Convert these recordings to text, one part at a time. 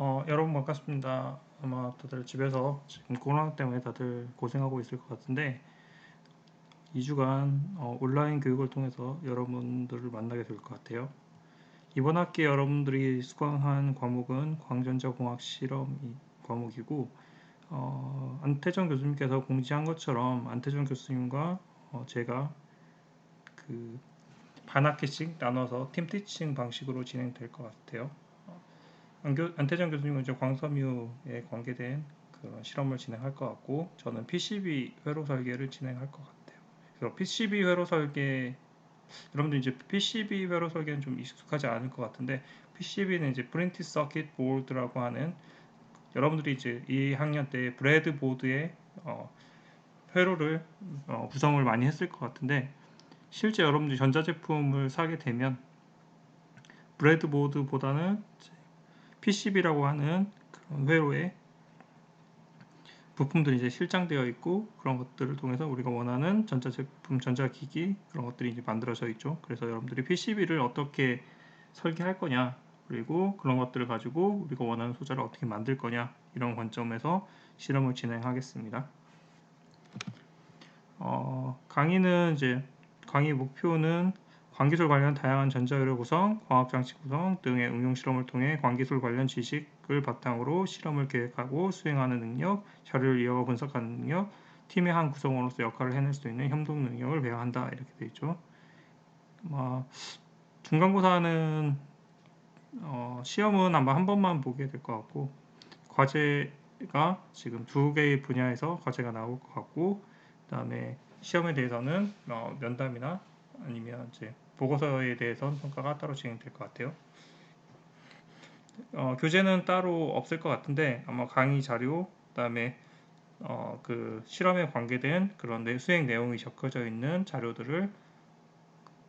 여러분 반갑습니다. 아마 다들 집에서 지금 코로나 때문에 다들 고생하고 있을 것 같은데 2주간 온라인 교육을 통해서 여러분들을 만나게 될 것 같아요. 이번 학기 여러분들이 수강한 과목은 광전자공학 실험 과목이고 안태정 교수님께서 공지한 것처럼 안태정 교수님과 제가 그 반학기씩 나눠서 팀 티칭 방식으로 진행될 것 같아요. 안태정 교수님은 이제 광섬유에 관계된 그런 실험을 진행할 것 같고 저는 PCB 회로 설계를 진행할 것 같아요. 그래서 PCB 회로 설계 여러분들 이제 PCB 회로 설계는 좀 익숙하지 않을 것 같은데 PCB는 이제 프린티드 서킷 보드라고 하는 여러분들이 이제 이 학년 때 브레드 보드의 회로를 구성을 많이 했을 것 같은데 실제 여러분들이 전자제품을 사게 되면 브레드 보드보다는 PCB라고 하는 그런 회로에 부품들이 이제 실장되어 있고 그런 것들을 통해서 우리가 원하는 전자제품, 전자기기 그런 것들이 이제 만들어져 있죠. 그래서 여러분들이 PCB를 어떻게 설계할 거냐 그리고 그런 것들을 가지고 우리가 원하는 소자를 어떻게 만들 거냐 이런 관점에서 실험을 진행하겠습니다. 강의는 이제 강의 목표는 광기술 관련 다양한 전자의료 구성, 광학장치 구성 등의 응용 실험을 통해 광기술 관련 지식을 바탕으로 실험을 계획하고 수행하는 능력, 자료를 이어가 분석하는 능력, 팀의 한 구성원으로서 역할을 해낼 수 있는 협동 능력을 배워한다 이렇게 되어 있죠. 중간고사는 시험은 아마 한 번만 보게 될 것 같고 과제가 지금 두 개의 분야에서 과제가 나올 것 같고 그다음에 시험에 대해서는 면담이나 아니면 이제 보고서에 대해서는 평가가 따로 진행될 것 같아요. 교재는 따로 없을 것 같은데 아마 강의 자료 그다음에 그 실험에 관계된 그런 수행 내용이 적혀져 있는 자료들을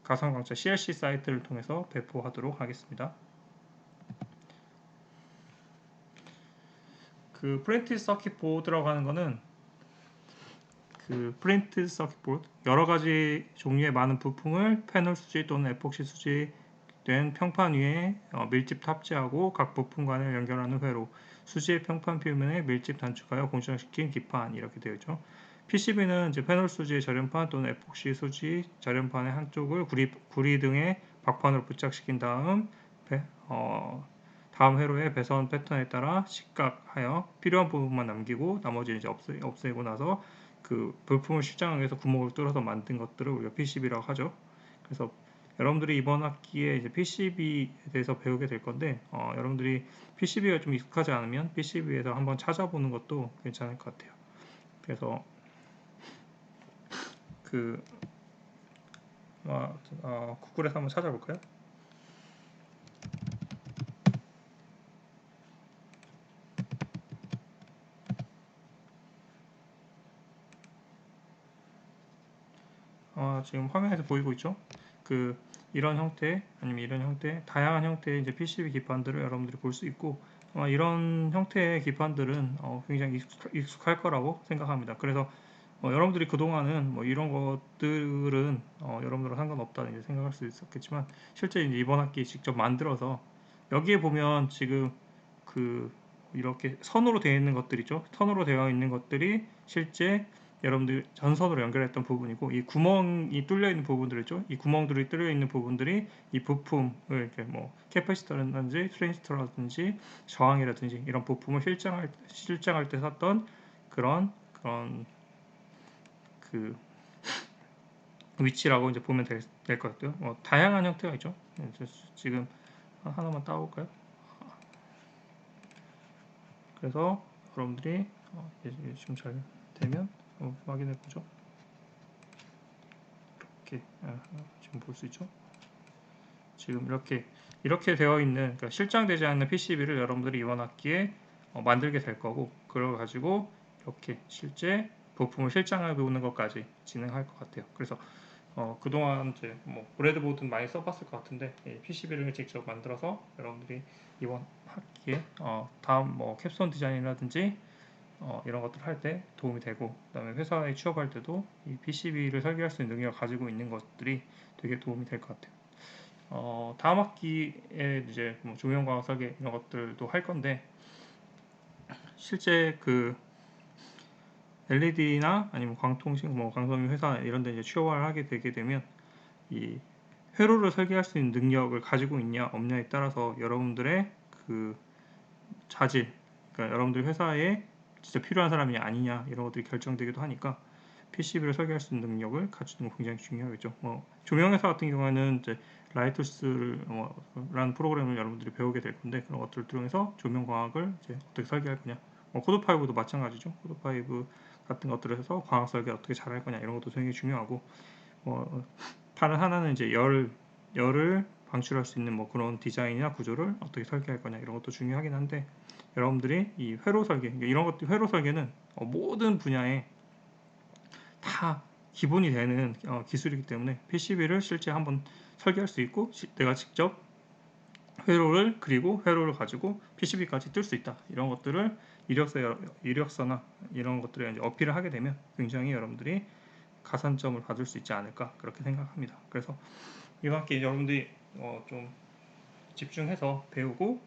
가상광자 CLC 사이트를 통해서 배포하도록 하겠습니다. 그 프린티드 서킷 보드라고 하는 거는 그 프린티드 서킷 보드 여러 가지 종류의 많은 부품을 패널 수지 또는 에폭시 수지된 평판 위에 밀집 탑재하고 각 부품 간을 연결하는 회로 수지의 평판 표면에 밀집 단축하여 공정시킨 기판 이렇게 되어 있죠. PCB는 이제 패널 수지의 절연판 또는 에폭시 수지 절연판의 한쪽을 구리 등의 박판으로 부착시킨 다음 다음 회로의 배선 패턴에 따라 식각하여 필요한 부분만 남기고 나머지는 이제 없애고 나서 그 부품을 실장하기 위해서 구멍을 뚫어서 만든 것들을 우리가 PCB라고 하죠. 그래서 여러분들이 이번 학기에 이제 PCB에 대해서 배우게 될 건데 여러분들이 PCB가 좀 익숙하지 않으면 PCB에서 한번 찾아보는 것도 괜찮을 것 같아요. 그래서 그 구글에서 한번 찾아볼까요? 지금 화면에서 보이고 있죠? 그 이런 형태 아니면 이런 형태 다양한 형태의 이제 PCB 기판들을 여러분들이 볼 수 있고 이런 형태의 기판들은 굉장히 익숙할 거라고 생각합니다. 그래서 여러분들이 그동안은 뭐 이런 것들은 여러분들과 상관없다 이제 생각할 수 있었겠지만 실제 이제 이번 학기 직접 만들어서 여기에 보면 지금 그 이렇게 선으로 되어 있는 것들이죠. 선으로 되어 있는 것들이 실제 여러분들 전선으로 연결했던 부분이고 이 구멍이 뚫려 있는 부분들 있죠. 이 구멍들이 뚫려 있는 부분들이 이 부품을 이렇게 뭐 캐퍼시터라든지 트랜지스터라든지 저항이라든지 이런 부품을 실장할 때 샀던 그런 그 위치라고 이제 보면 될 것 같고요. 다양한 형태가 있죠. 지금 하나만 따볼까요? 그래서 여러분들이 지금 잘 되면 확인해 보죠. 이렇게 지금 볼 수 있죠. 지금 이렇게 되어 있는 그러니까 실장되지 않는 PCB를 여러분들이 이번 학기에 만들게 될 거고 그걸 가지고 이렇게 실제 부품을 실장해 보는 것까지 진행할 것 같아요. 그래서 그동안 이제 뭐 브레드보드는 많이 써봤을 것 같은데 PCB를 직접 만들어서 여러분들이 이번 학기에 다음 뭐 캡스톤 디자인이라든지 이런 것들 할 때 도움이 되고 그다음에 회사에 취업할 때도 이 PCB를 설계할 수 있는 능력을 가지고 있는 것들이 되게 도움이 될 것 같아요. 다음 학기에 이제 뭐 조명광학 설계 이런 것들도 할 건데 실제 그 LED나 아니면 광통신 뭐 광섬유 회사 이런 데 이제 취업을 하게 되게 되면 이 회로를 설계할 수 있는 능력을 가지고 있냐 없냐에 따라서 여러분들의 그 자질, 그러니까 여러분들 회사에 진짜 필요한 사람이 아니냐 이런 것들이 결정되기도 하니까 PCB를 설계할 수 있는 능력을 갖추는 거 굉장히 중요하겠죠. 뭐 조명회사 같은 경우에는 이제 라이투스라는 프로그램을 여러분들이 배우게 될 건데 그런 것들을 통해서 조명광학을 이제 어떻게 설계할 거냐. 코드5도 마찬가지죠. 코드5 같은 것들을 해서 광학 설계 어떻게 잘할 거냐 이런 것도 굉장히 중요하고 다른 하나는 이제 열을 방출할 수 있는 뭐 그런 디자인이나 구조를 어떻게 설계할 거냐 이런 것도 중요하긴 한데 여러분들이 이 회로 설계 이런 것들 회로 설계는 모든 분야에 다 기본이 되는 기술이기 때문에 PCB를 실제 한번 설계할 수 있고 내가 직접 회로를 그리고 회로를 가지고 PCB까지 뜰 수 있다 이런 것들을 이력서나 이런 것들을 이제 어필을 하게 되면 굉장히 여러분들이 가산점을 받을 수 있지 않을까 그렇게 생각합니다. 그래서 이번 학기 여러분들이 좀 집중해서 배우고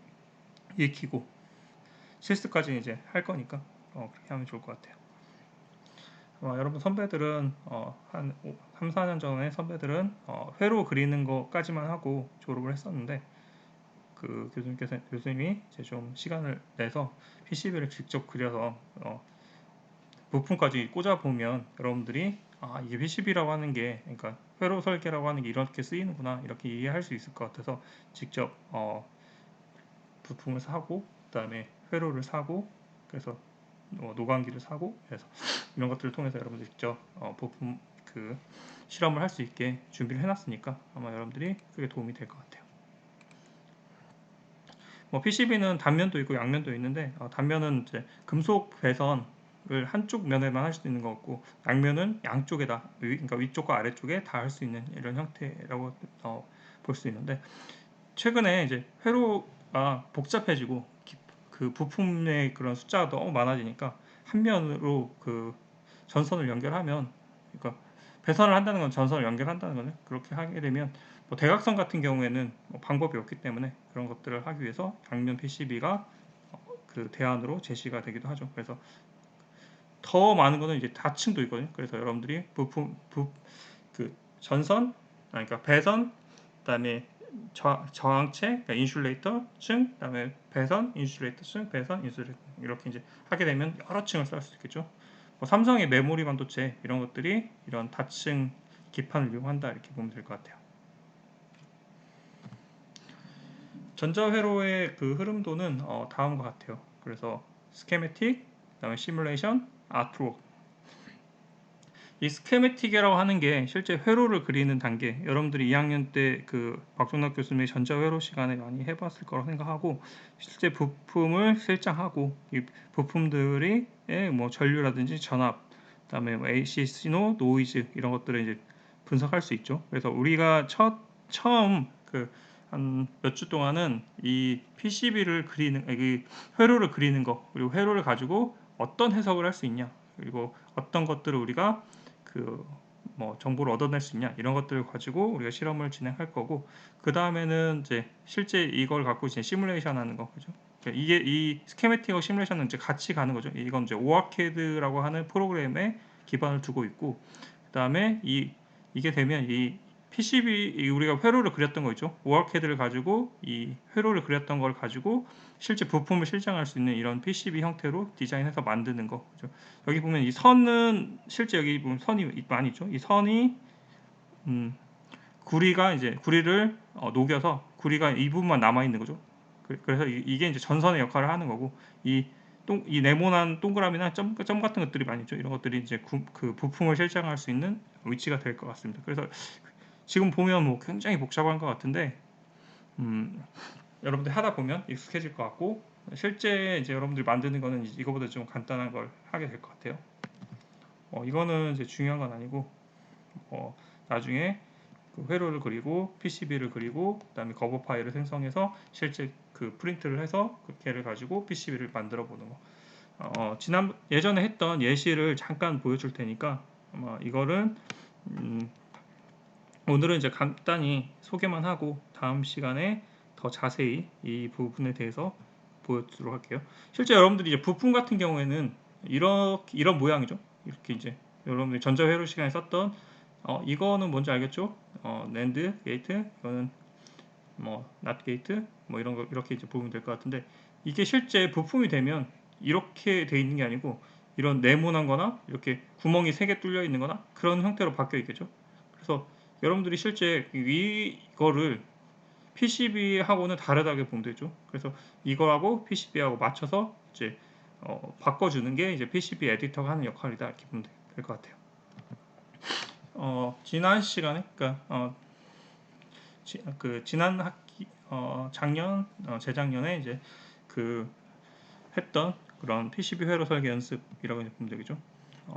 익히고 실습까지 이제 할 거니까 그렇게 하면 좋을 것 같아요. 여러분 선배들은 한 3, 4년 전에 선배들은 회로 그리는 것까지만 하고 졸업을 했었는데 그 교수님이 이제 좀 시간을 내서 PCB를 직접 그려서 부품까지 꽂아 보면 여러분들이 이게 PCB라고 하는 게 그러니까 회로 설계라고 하는 게 이렇게 쓰이는구나 이렇게 이해할 수 있을 것 같아서 직접 부품을 사고 그다음에 회로를 사고 그래서 노광기를 사고 그래서 이런 것들을 통해서 여러분들 직접 부품 그 실험을 할 수 있게 준비를 해놨으니까 아마 여러분들이 그게 도움이 될 것 같아요. PCB는 단면도 있고 양면도 있는데 단면은 이제 금속 배선을 한쪽 면에만 할 수 있는 것 같고 양면은 양쪽에다 그러니까 위쪽과 아래쪽에 다 할 수 있는 이런 형태라고 볼 수 있는데 최근에 이제 회로가 복잡해지고 그 부품의 그런 숫자가 너무 많아지니까 한 면으로 그 전선을 연결하면 그러니까 배선을 한다는 건 전선을 연결한다는 거는 그렇게 하게 되면 대각선 같은 경우에는 방법이 없기 때문에 그런 것들을 하기 위해서 양면 PCB가 그 대안으로 제시가 되기도 하죠. 그래서 더 많은 거는 이제 다층도 있거든요. 그래서 여러분들이 그 전선, 그러니까 배선, 그다음에 저항체, 그러니까 인슐레이터 층, 그다음에 배선, 인슐레이터 층, 배선, 인슐레이터 이렇게 이제 하게 되면 여러 층을 쌓을 수 있겠죠. 삼성의 메모리 반도체 이런 것들이 이런 다층 기판을 이용한다 이렇게 보면 될 것 같아요. 전자회로의 그 흐름도는 다음과 같아요. 그래서 스케매틱, 그다음에 시뮬레이션, 아트웍. 이 스케매틱이라고 하는 게 실제 회로를 그리는 단계. 여러분들이 2학년 때 그 박종락 교수님의 전자회로 시간에 많이 해봤을 거라고 생각하고 실제 부품을 실장하고 이 부품들이 뭐 전류라든지 전압, 그다음에 뭐 AC 신호, 노이즈 이런 것들을 이제 분석할 수 있죠. 그래서 우리가 처음 그 한 몇 주 동안은 이 PCB를 그리는 이 회로를 그리는 거 그리고 회로를 가지고 어떤 해석을 할 수 있냐 그리고 어떤 것들을 우리가 그 뭐 정보를 얻어낼 수 있냐 이런 것들을 가지고 우리가 실험을 진행할 거고 그 다음에는 이제 실제 이걸 갖고 이제 시뮬레이션 하는 거 그죠? 그러니까 이게 이 스케매틱하고 시뮬레이션은 이제 같이 가는 거죠. 이건 이제 오아캐드라고 하는 프로그램에 기반을 두고 있고 그 다음에 이게 되면 이 PCB 우리가 회로를 그렸던 거 있죠. 오아캐드를 가지고 이 회로를 그렸던 걸 가지고 실제 부품을 실장할 수 있는 이런 PCB 형태로 디자인해서 만드는 거. 그죠? 여기 보면 이 선은 실제 여기 보면 선이 많이 있죠. 이 선이 구리가 이제 구리를 녹여서 구리가 이 부분만 남아 있는 거죠. 그래서 이게 이제 전선의 역할을 하는 거고 이 네모난 동그라미나 점 같은 것들이 많이 있죠. 이런 것들이 이제 그 부품을 실장할 수 있는 위치가 될 것 같습니다. 그래서 지금 보면 뭐 굉장히 복잡한 것 같은데 여러분들 하다 보면 익숙해질 것 같고 실제 이제 여러분들이 만드는 거는 이거보다 좀 간단한 걸 하게 될 것 같아요. 이거는 이제 중요한 건 아니고 나중에 그 회로를 그리고 PCB를 그리고 그다음에 거버 파일을 생성해서 실제 그 프린트를 해서 그 걔를 가지고 PCB를 만들어 보는 거. 예전에 했던 예시를 잠깐 보여줄 테니까 이거는 오늘은 이제 간단히 소개만 하고 다음 시간에 더 자세히 이 부분에 대해서 보여드리도록 할게요. 실제 여러분들이 이제 부품 같은 경우에는 이런 모양이죠. 이렇게 이제 여러분들이 전자회로 시간에 썼던 이거는 뭔지 알겠죠? 낸드 게이트, 이거는 뭐 낫 게이트, 뭐 이런 거 이렇게 이제 보면 될 것 같은데 이게 실제 부품이 되면 이렇게 돼 있는 게 아니고 이런 네모난거나 이렇게 구멍이 3개 뚫려 있는거나 그런 형태로 바뀌어 있겠죠. 그래서 여러분들이 실제 이거를 PCB하고는 다르다고 보면 되죠. 그래서 이거하고 PCB하고 맞춰서 이제 바꿔주는 게 이제 PCB 에디터가 하는 역할이다 이렇게 보면 될 것 같아요. 지난 시간에 그러니까 지난 학기 작년 재작년에 이제 그 했던 그런 PCB 회로 설계 연습이라고 이제 보면 되겠죠.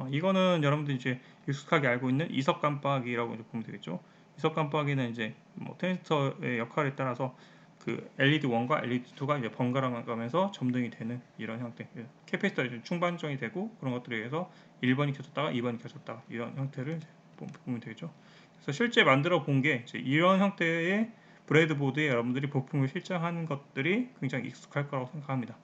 이거는 여러분들이 이제 익숙하게 알고 있는 이석 깜빡이라고 이제 보면 되겠죠. 이석 깜빡이는 이제 뭐 트랜지스터의 역할에 따라서 그 LED 1과 LED 2가 이제 번갈아 가면서 점등이 되는 이런 형태. 캐패시터 이제 충반정이 되고 그런 것들에 의해서 1번이 켜졌다가 2번이 켜졌다가 이런 형태를 보면 되겠죠. 그래서 실제 만들어 본 게 이런 형태의 브레드보드에 여러분들이 부품을 실장하는 것들이 굉장히 익숙할 거라고 생각합니다.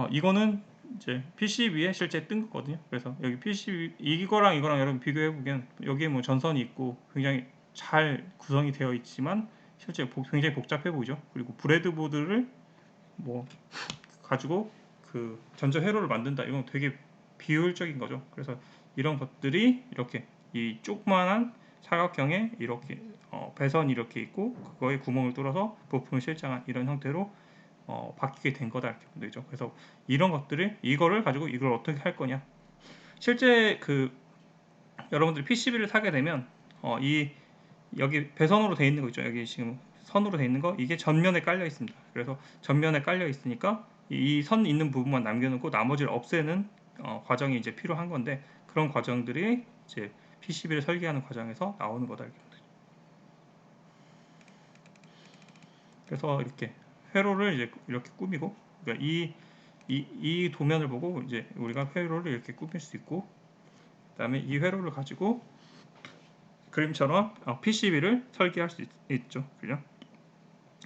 이거는 이제 PCB에 실제 뜬 거거든요. 그래서 여기 PCB 이거랑 여러분 비교해 보면 여기에 뭐 전선이 있고 굉장히 잘 구성이 되어 있지만 실제 굉장히 복잡해 보이죠. 그리고 브레드보드를 뭐 가지고 그 전자 회로를 만든다. 이건 되게 비효율적인 거죠. 그래서 이런 것들이 이렇게 이 조그만한 사각형에 이렇게 배선이 이렇게 있고 그거에 구멍을 뚫어서 부품을 실장한 이런 형태로 바뀌게 된 거다 이렇게 보면 되죠. 그래서 이런 것들을 이거를 가지고 이걸 어떻게 할 거냐. 실제 여러분들이 PCB를 사게 되면 이 여기 배선으로 되어 있는 거 있죠. 여기 지금 선으로 되어 있는 거 이게 전면에 깔려 있습니다. 그래서 전면에 깔려 있으니까 이 선 있는 부분만 남겨놓고 나머지를 없애는 과정이 이제 필요한 건데 그런 과정들이 이제 PCB를 설계하는 과정에서 나오는 거다 이렇게 보면 되죠. 그래서 이렇게 회로를 이제 이렇게 꾸미고 그러니까 이 도면을 보고 이제 우리가 회로를 이렇게 꾸밀 수 있고 그다음에 이 회로를 가지고 그림처럼 PCB를 설계할 수 있죠. 그죠?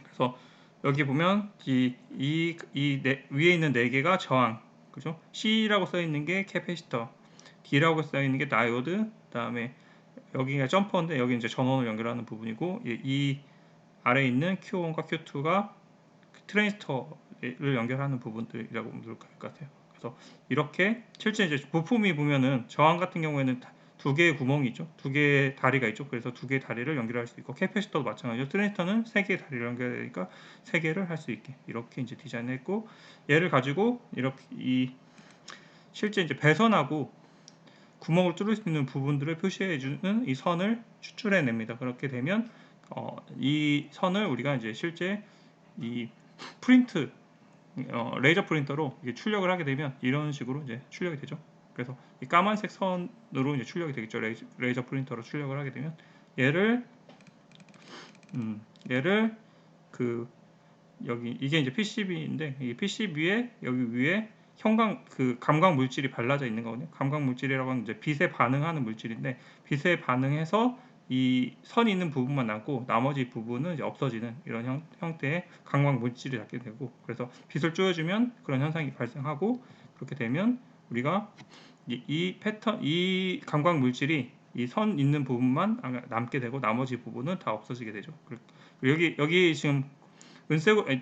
그래서 여기 보면 위에 있는 4개가 저항, 그죠? C라고 써 있는 게 캐패시터, D라고 써 있는 게 다이오드, 그다음에 여기가 점퍼인데 여기 이제 전원을 연결하는 부분이고 이 아래에 있는 Q1과 Q2가 트랜지스터를 연결하는 부분들이라고 보면 될 것 같아요. 그래서 이렇게 실제 이제 부품이 보면은 저항 같은 경우에는 2개의 구멍이 있죠. 2개의 다리가 있죠. 그래서 2개의 다리를 연결할 수 있고 캐패시터도 마찬가지죠. 트랜지스터는 3개의 다리를 연결하니까 3개를 할 수 있게 이렇게 이제 디자인했고 얘를 가지고 이렇게 실제 이제 배선하고 구멍을 뚫을 수 있는 부분들을 표시해주는 이 선을 추출해냅니다. 그렇게 되면 이 선을 우리가 이제 실제 이 프린트 레이저 프린터로 이게 출력을 하게 되면 이런 식으로 이제 출력이 되죠. 그래서 이 까만색 선으로 이제 출력이 되겠죠. 레이저 프린터로 출력을 하게 되면 얘를 여기 이게 이제 PCB인데 이 PCB에 여기 위에 감광 물질이 발라져 있는 거거든요. 감광 물질이라고 하면 이제 빛에 반응하는 물질인데 빛에 반응해서 이 선이 있는 부분만 남고 나머지 부분은 이제 없어지는 이런 형태의 감광 물질이 닿게 되고 그래서 빛을 쪼여주면 그런 현상이 발생하고 그렇게 되면 우리가 이 감광 물질이 이 선 있는 부분만 남게 되고 나머지 부분은 다 없어지게 되죠. 그리고 여기 지금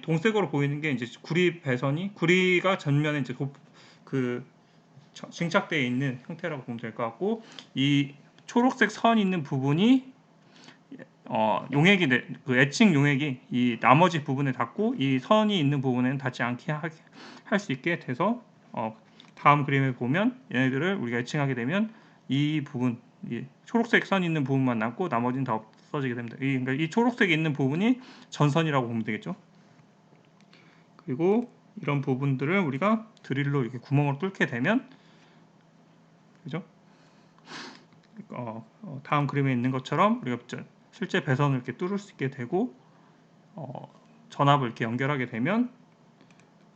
동색으로 보이는 게 이제 구리가 전면에 이제 증착되어 있는 형태라고 보면 될 것 같고 이 초록색 선 있는 부분이 용액이 에칭 용액이 이 나머지 부분에 닿고 이 선이 있는 부분에는 닿지 않게 할 수 있게 돼서 다음 그림에 보면 얘네들을 우리가 에칭하게 되면 이 부분 이 초록색 선 있는 부분만 남고 나머지는 다 없어지게 됩니다. 그러니까 이 초록색이 있는 부분이 전선이라고 보면 되겠죠. 그리고 이런 부분들을 우리가 드릴로 이렇게 구멍을 뚫게 되면 그죠? 다음 그림에 있는 것처럼 우리가 실제 배선을 이렇게 뚫을 수 있게 되고 전압을 이렇게 연결하게 되면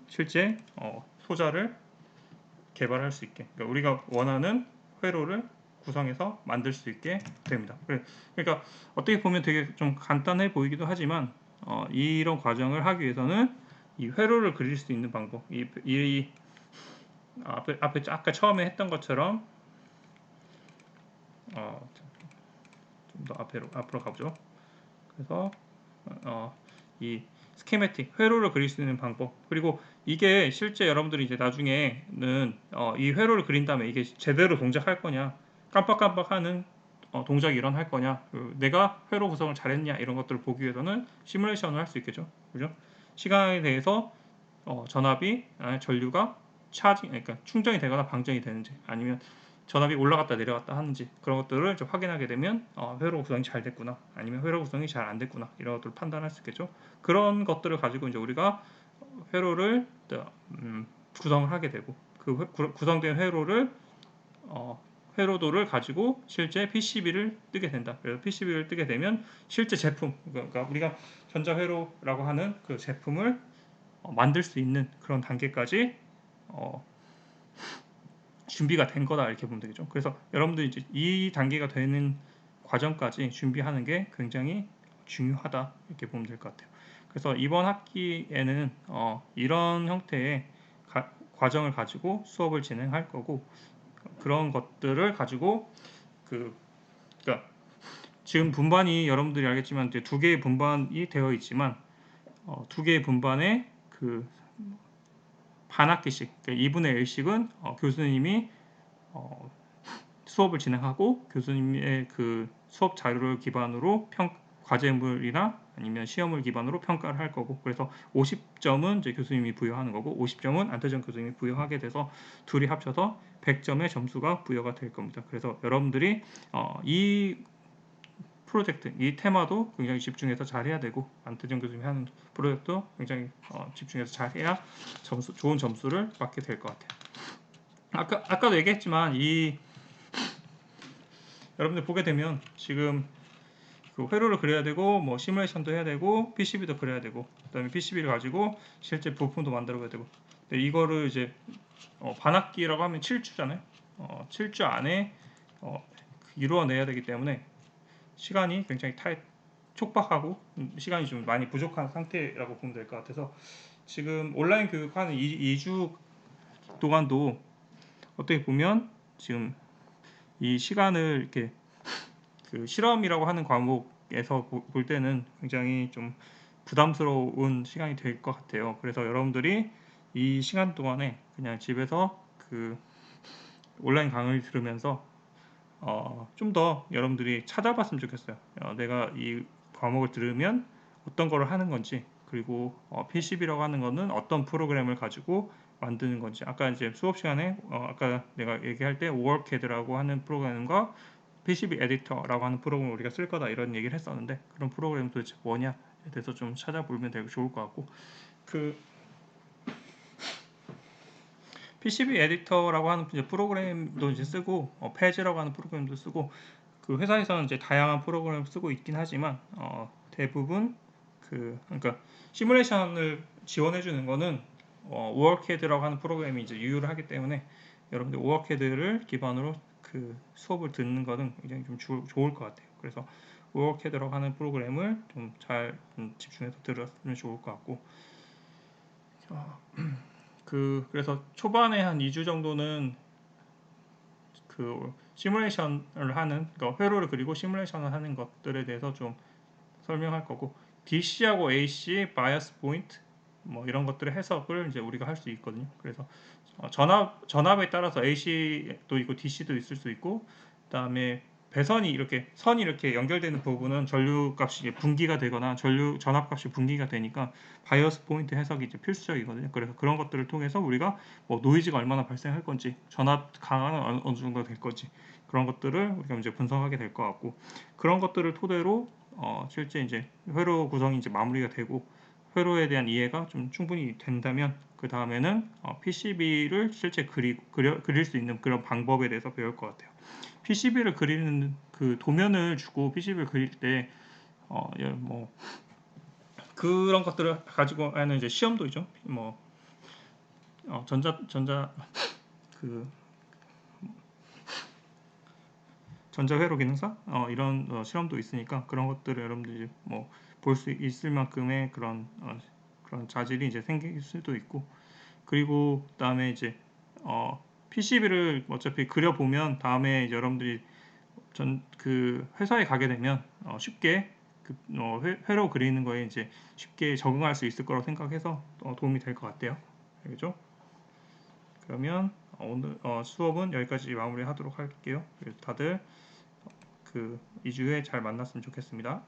실제 소자를 개발할 수 있게 그러니까 우리가 원하는 회로를 구성해서 만들 수 있게 됩니다. 그러니까 어떻게 보면 되게 좀 간단해 보이기도 하지만 이런 과정을 하기 위해서는 이 회로를 그릴 수 있는 방법, 이 앞에 아까 처음에 했던 것처럼 좀 더 앞으로 가보죠. 그래서 이 스케매틱 회로를 그릴 수 있는 방법, 그리고 이게 실제 여러분들이 이제 나중에는 이 회로를 그린 다음에 이게 제대로 동작할 거냐, 깜빡깜빡하는 동작이 일어날 거냐, 내가 회로 구성을 잘했냐, 이런 것들을 보기 위해서는 시뮬레이션을 할 수 있겠죠. 그죠? 시간에 대해서 전압이 전류가 그러니까 충전이 되거나 방전이 되는지, 아니면 전압이 올라갔다 내려갔다 하는지, 그런 것들을 좀 확인하게 되면 회로 구성이 잘 됐구나, 아니면 회로 구성이 잘 안 됐구나, 이런 것들을 판단할 수 있겠죠. 그런 것들을 가지고 이제 우리가 회로를 구성을 하게 되고, 그 구성된 회로도를 가지고 실제 PCB를 뜨게 된다. 그래서 PCB를 뜨게 되면 실제 제품, 그러니까 우리가 전자회로라고 하는 그 제품을 만들 수 있는 그런 단계까지 준비가 된 거다, 이렇게 보면 되겠죠. 그래서 여러분들이 이제 이 단계가 되는 과정까지 준비하는 게 굉장히 중요하다, 이렇게 보면 될 것 같아요. 그래서 이번 학기에는 이런 형태의 과정을 가지고 수업을 진행할 거고, 그런 것들을 가지고 그러니까 지금 분반이 여러분들이 알겠지만 이제 두 개의 분반이 되어 있지만 두 개의 분반에 그 반학기씩, 그러니까 2분의 1씩은 교수님이 수업을 진행하고 교수님의 그 수업 자료를 기반으로 과제물이나 아니면 시험을 기반으로 평가를 할 거고, 그래서 50점은 이제 교수님이 부여하는 거고 50점은 안태정 교수님이 부여하게 돼서 둘이 합쳐서 100점의 점수가 부여가 될 겁니다. 그래서 여러분들이 이 프로젝트, 이 테마도 굉장히 집중해서 잘 해야 되고, 안태정 교수님이 하는 프로젝트도 굉장히 집중해서 잘 해야 좋은 점수를 받게 될 것 같아요. 아까도 얘기했지만 여러분들 보게 되면 지금 그 회로를 그려야 되고, 뭐 시뮬레이션도 해야 되고, PCB도 그려야 되고, 그다음에 PCB를 가지고 실제 부품도 만들어야 되고, 근데 이거를 이제 반학기라고 하면 7주잖아요. 7주 안에 이루어내야 되기 때문에 시간이 굉장히 촉박하고 시간이 좀 많이 부족한 상태라고 보면 될 것 같아서, 지금 온라인 교육하는 2주 동안도 어떻게 보면 지금 이 시간을 이렇게 그 실험이라고 하는 과목에서 볼 때는 굉장히 좀 부담스러운 시간이 될 것 같아요. 그래서 여러분들이 이 시간 동안에 그냥 집에서 그 온라인 강의를 들으면서 좀 더 여러분들이 찾아봤으면 좋겠어요. 내가 이 과목을 들으면 어떤 거를 하는 건지, 그리고 PCB라고 하는 거는 어떤 프로그램을 가지고 만드는 건지, 아까 이제 수업 시간에 아까 내가 얘기할 때 워크헤드라고 하는 프로그램과 PCB 에디터라고 하는 프로그램을 우리가 쓸 거다, 이런 얘기를 했었는데, 그런 프로그램 도대체 뭐냐에 대해서 좀 찾아보면 되게 좋을 것 같고, 그 PCB 에디터라고 하는 이제 프로그램도 이제 쓰고, 패즈라고 하는 프로그램도 쓰고, 그 회사에서는 이제 다양한 프로그램을 쓰고 있긴 하지만 대부분 그러니까 시뮬레이션을 지원해 주는 거는 워크헤드라고 하는 프로그램이 이제 유효를 하기 때문에, 여러분들 워크헤드를 기반으로 그 수업을 듣는 거는 굉장히 좀 좋을 것 같아요. 그래서 워크헤드라고 하는 프로그램을 좀 잘 집중해서 들었으면 좋을 것 같고, 그래서 초반에 한 2주 정도는 그 시뮬레이션을 하는, 그러니까 회로를 그리고 시뮬레이션을 하는 것들에 대해서 좀 설명할 거고, DC하고 AC, 바이어스 포인트 뭐 이런 것들의 해석을 이제 우리가 할 수 있거든요. 그래서 전압에 따라서 AC도 있고 DC도 있을 수 있고, 그다음에 배선이 선이 이렇게 연결되는 부분은 전류 값이 분기가 되거나 전압 값이 분기가 되니까 바이어스 포인트 해석이 이제 필수적이거든요. 그래서 그런 것들을 통해서 우리가 뭐 노이즈가 얼마나 발생할 건지, 전압 강화는 어느 정도 될 건지, 그런 것들을 우리가 이제 분석하게 될 것 같고, 그런 것들을 토대로 실제 이제 회로 구성이 이제 마무리가 되고, 회로에 대한 이해가 좀 충분히 된다면 그 다음에는 PCB를 실제 그릴 수 있는 그런 방법에 대해서 배울 것 같아요. PCB를 그리는 그 도면을 주고 PCB를 그릴 때 뭐 그런 것들을 가지고 하는 이제 시험도 있죠. 뭐 전자 그 전자회로 기능사 이런 실험도 있으니까 그런 것들을 여러분들이 뭐 볼 수 있을 만큼의 그런 자질이 이제 생길 수도 있고, 그리고 그다음에 이제 PCB를 어차피 그려보면 다음에 이제 여러분들이 그 회사에 가게 되면 쉽게 회로 그리는 거에 이제 쉽게 적응할 수 있을 거라고 생각해서 도움이 될 것 같아요. 알겠죠? 그러면 오늘 수업은 여기까지 마무리하도록 할게요. 다들 그 2주에 잘 만났으면 좋겠습니다.